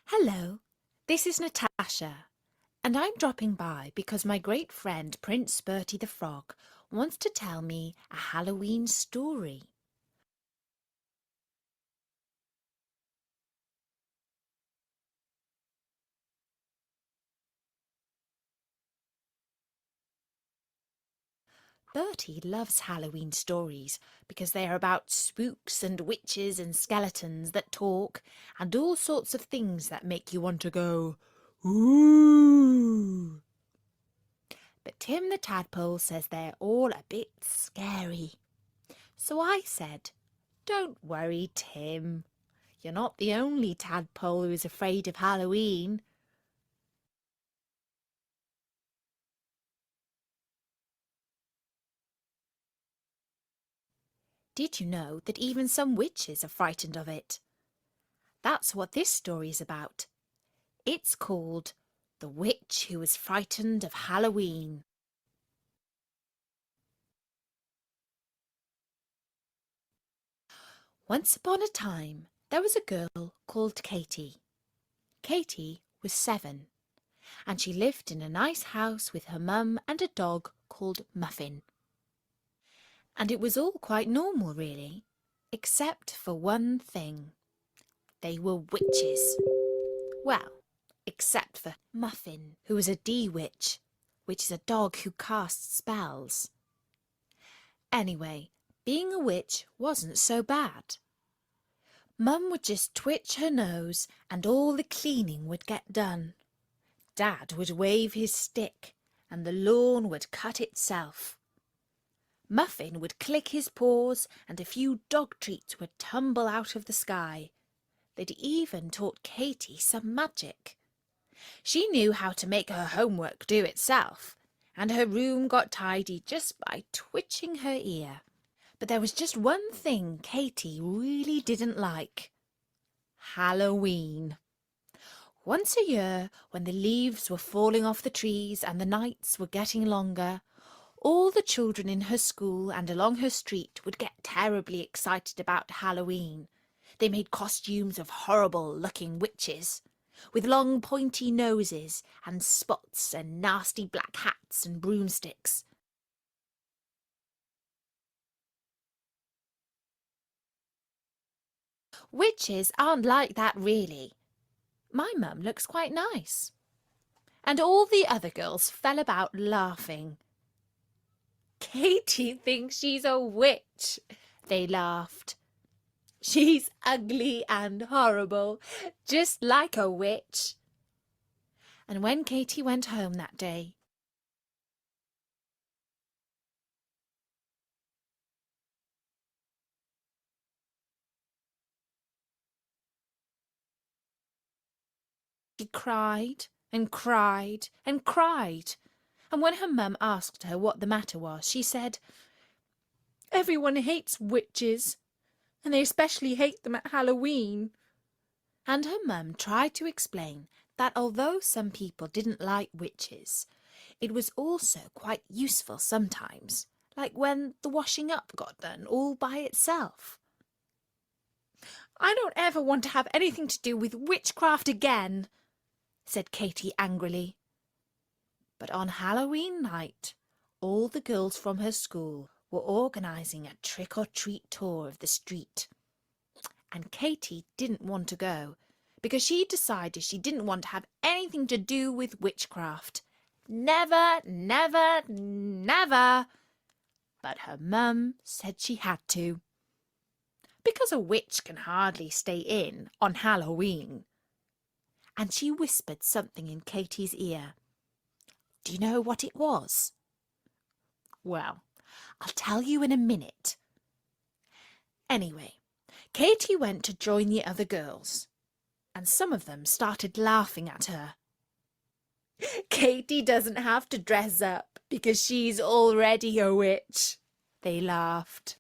Hello, this is Natasha, and I'm dropping by because my great friend Prince Bertie the Frog wants to tell me a Halloween story. Bertie loves Halloween stories because they are about spooks and witches and skeletons that talk and all sorts of things that make you want to go, ooh. But Tim the Tadpole says they're all a bit scary. So I said, "Don't worry, Tim. You're not the only tadpole who is afraid of Halloween." Did you know that even some witches are frightened of it? That's what this story is about. It's called The Witch Who Was Frightened of Halloween. Once upon a time, there was a girl called Katy. Katy was 7, and she lived in a nice house with her mum and a dog called Muffin. And it was all quite normal, really, except for one thing. They were witches. Well, except for Muffin, who was a D-witch, which is a dog who casts spells. Anyway, being a witch wasn't so bad. Mum would just twitch her nose and all the cleaning would get done. Dad would wave his stick and the lawn would cut itself. Muffin would click his paws and a few dog treats would tumble out of the sky. They'd even taught Katy some magic. She knew how to make her homework do itself, and her room got tidy just by twitching her ear. But there was just one thing Katy really didn't like: Halloween. Once a year, when the leaves were falling off the trees and the nights were getting longer, all the children in her school and along her street would get terribly excited about Halloween. They made costumes of horrible-looking witches, with long pointy noses and spots and nasty black hats and broomsticks. Witches aren't like that, really. My mum looks quite nice. And all the other girls fell about laughing. "Katy thinks she's a witch," they laughed. "She's ugly and horrible, just like a witch." And when Katy went home that day, she cried and cried and cried. And when her mum asked her what the matter was, she said, "Everyone hates witches, and they especially hate them at Halloween." And her mum tried to explain that although some people didn't like witches, it was also quite useful sometimes, like when the washing up got done all by itself. "I don't ever want to have anything to do with witchcraft again," said Katy angrily. But on Halloween night, all the girls from her school were organising a trick-or-treat tour of the street. And Katy didn't want to go, because she decided she didn't want to have anything to do with witchcraft. Never, never, never. But her mum said she had to, because a witch can hardly stay in on Halloween. And she whispered something in Katy's ear. Do you know what it was? Well, I'll tell you in a minute. Anyway, Katy went to join the other girls, and some of them started laughing at her. "Katy doesn't have to dress up because she's already a witch," they laughed.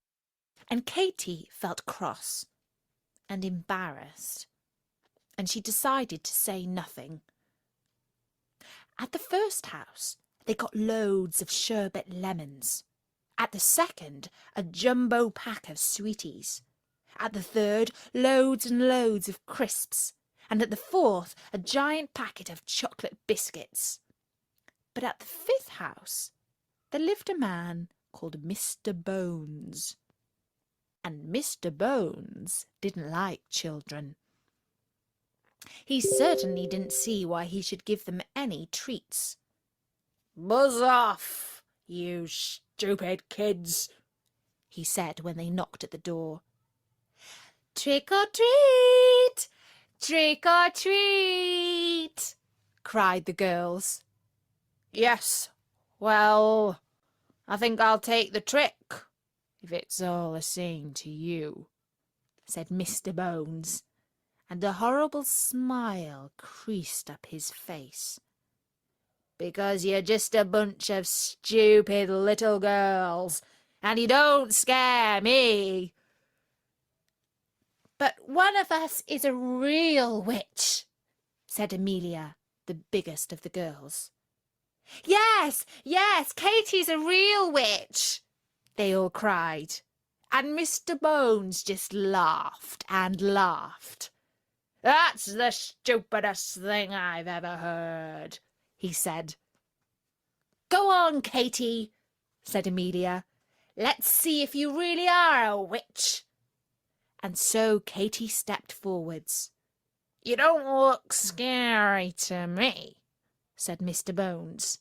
And Katy felt cross and embarrassed, and she decided to say nothing. At the first house, they got loads of sherbet lemons. At the second, a jumbo pack of sweeties. At the third, loads and loads of crisps. and at the fourth a giant packet of chocolate biscuits. But at the fifth house there lived a man called Mr. Bones. And Mr. Bones didn't like children. He certainly didn't see why he should give them any treats. "Buzz off, you stupid kids," he said when they knocked at the door. "Trick or treat! Trick or treat!" cried the girls. "Yes, well, I think I'll take the trick, if it's all the same to you," said Mr. Bones, and a horrible smile creased up his face. "Because you're just a bunch of stupid little girls, and you don't scare me." "But one of us is a real witch," said Amelia, the biggest of the girls. Yes, yes, Katie's a real witch," they all cried. And Mr. Bones just laughed and laughed. "That's the stupidest thing I've ever heard," he said. "Go on, Katie," said Amelia. "Let's see if you really are a witch." And so Katie stepped forwards. "You don't look scary to me," said Mr. Bones.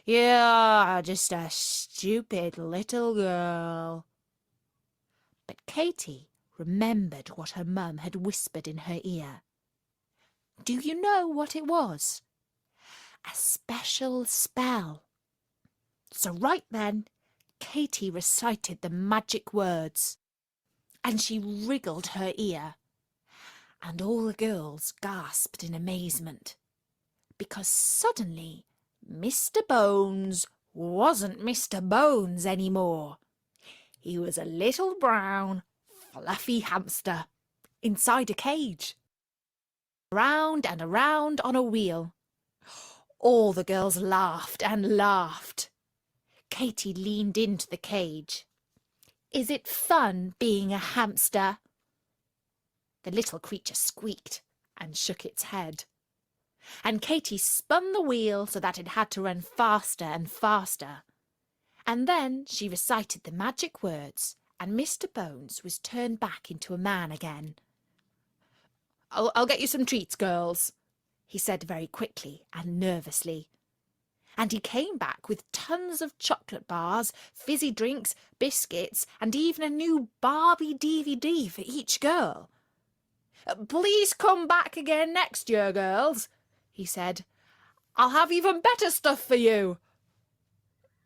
"You're just a stupid little girl." But Katie remembered what her mum had whispered in her ear. Do you know what it was? A special spell. So right then, Katie recited the magic words, and she wriggled her ear. And all the girls gasped in amazement, because suddenly Mr. Bones wasn't Mr. Bones anymore. He was a little brown, fluffy hamster inside a cage, round and around on a wheel. All the girls laughed and laughed. Katie leaned into the cage. "Is it fun being a hamster?" The little creature squeaked and shook its head. And Katie spun the wheel so that it had to run faster and faster. And then she recited the magic words, and Mr. Bones was turned back into a man again. I'll get you some treats, girls," he said very quickly and nervously. And he came back with tons of chocolate bars, fizzy drinks, biscuits, and even a new Barbie DVD for each girl. "Please come back again next year, girls," he said. "I'll have even better stuff for you."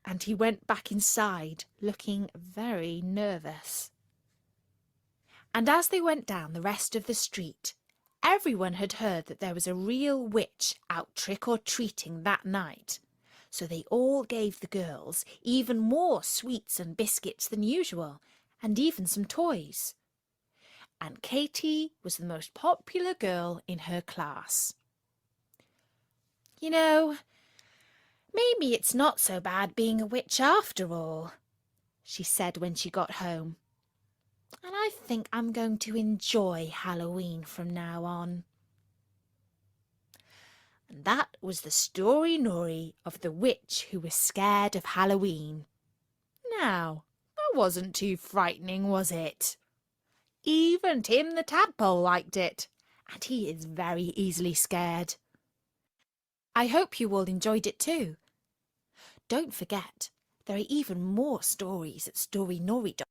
And he went back inside, looking very nervous. And as they went down the rest of the street, everyone had heard that there was a real witch out trick-or-treating that night. So they all gave the girls even more sweets and biscuits than usual, and even some toys. And Katie was the most popular girl in her class. "You know, maybe it's not so bad being a witch after all," she said when she got home. "And I think I'm going to enjoy Halloween from now on." And that was the story-nory of the witch who was scared of Halloween. Now, that wasn't too frightening, was it? Even Tim the Tadpole liked it, and he is very easily scared. I hope you all enjoyed it too. Don't forget, there are even more stories at Storynory.com.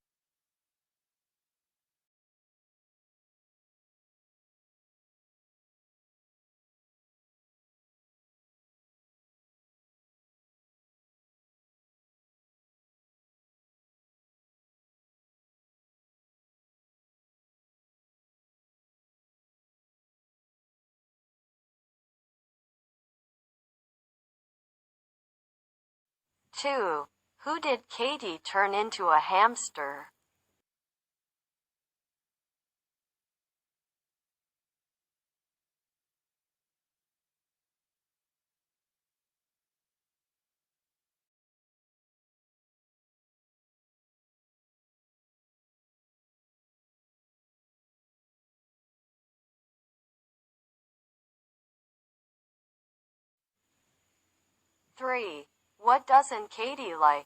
Two. Who did Katie turn into a hamster? 3. What doesn't Katie like?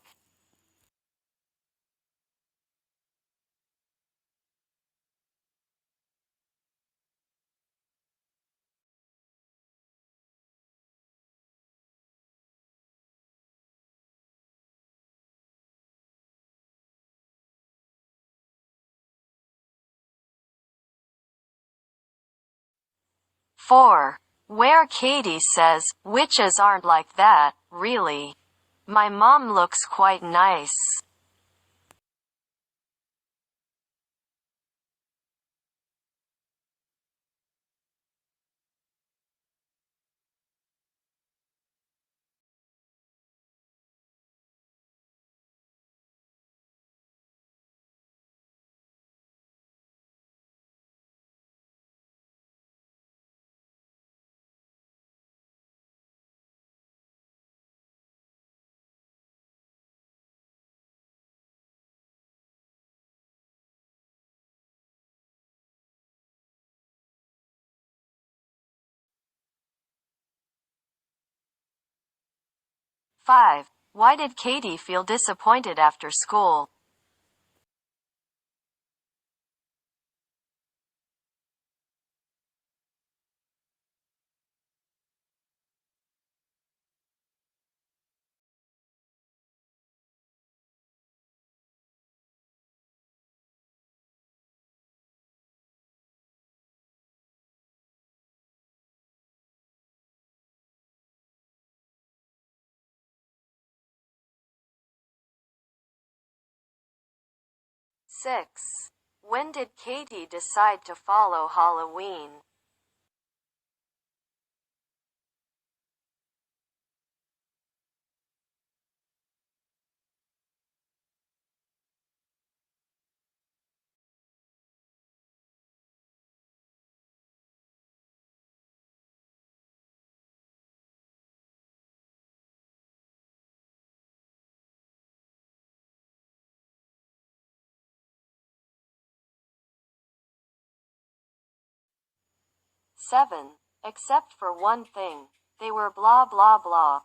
4. Where Katie says, witches aren't like that, really. My mom looks quite nice. 5. Why did Katie feel disappointed after school? 6. When did Katie decide to follow Halloween? 7. Except for one thing. They were blah blah blah.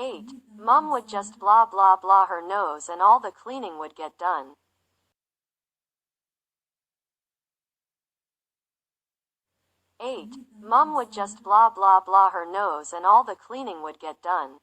Eight. Mom would just blah blah blah her nose and all the cleaning would get done. 8. Mom would just blah blah blah her nose and all the cleaning would get done.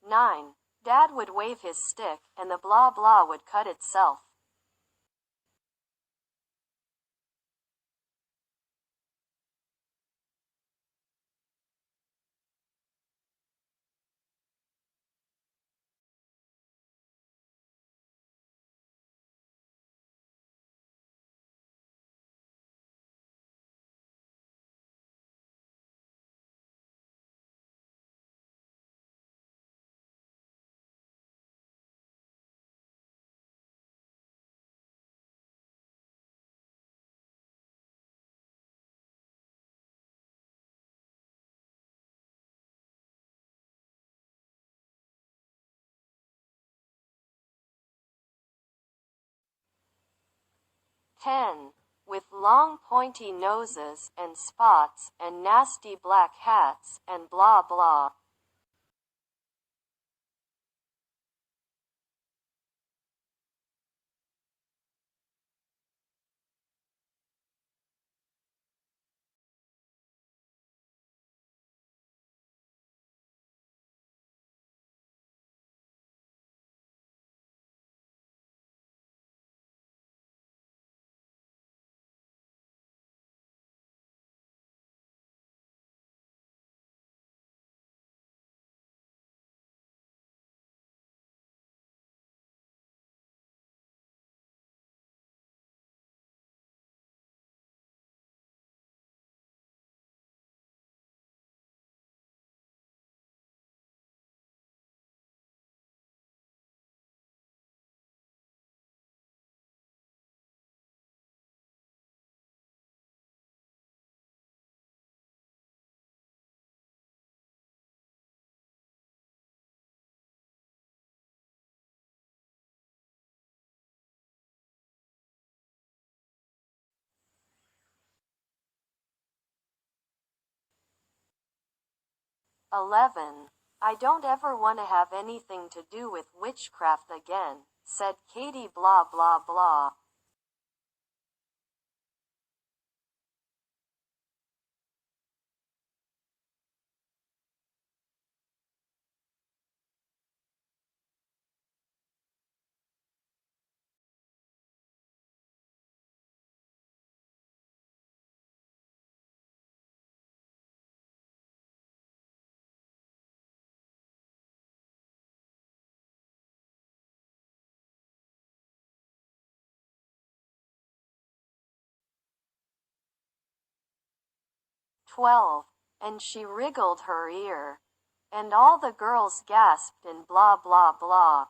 9. Dad would wave his stick, and the blah blah would cut itself. Ten. With long pointy noses, and spots, and nasty black hats, and blah blah. 11. I don't ever want to have anything to do with witchcraft again, said Katie blah blah blah. 12. And she wriggled her ear. And all the girls gasped and blah blah blah.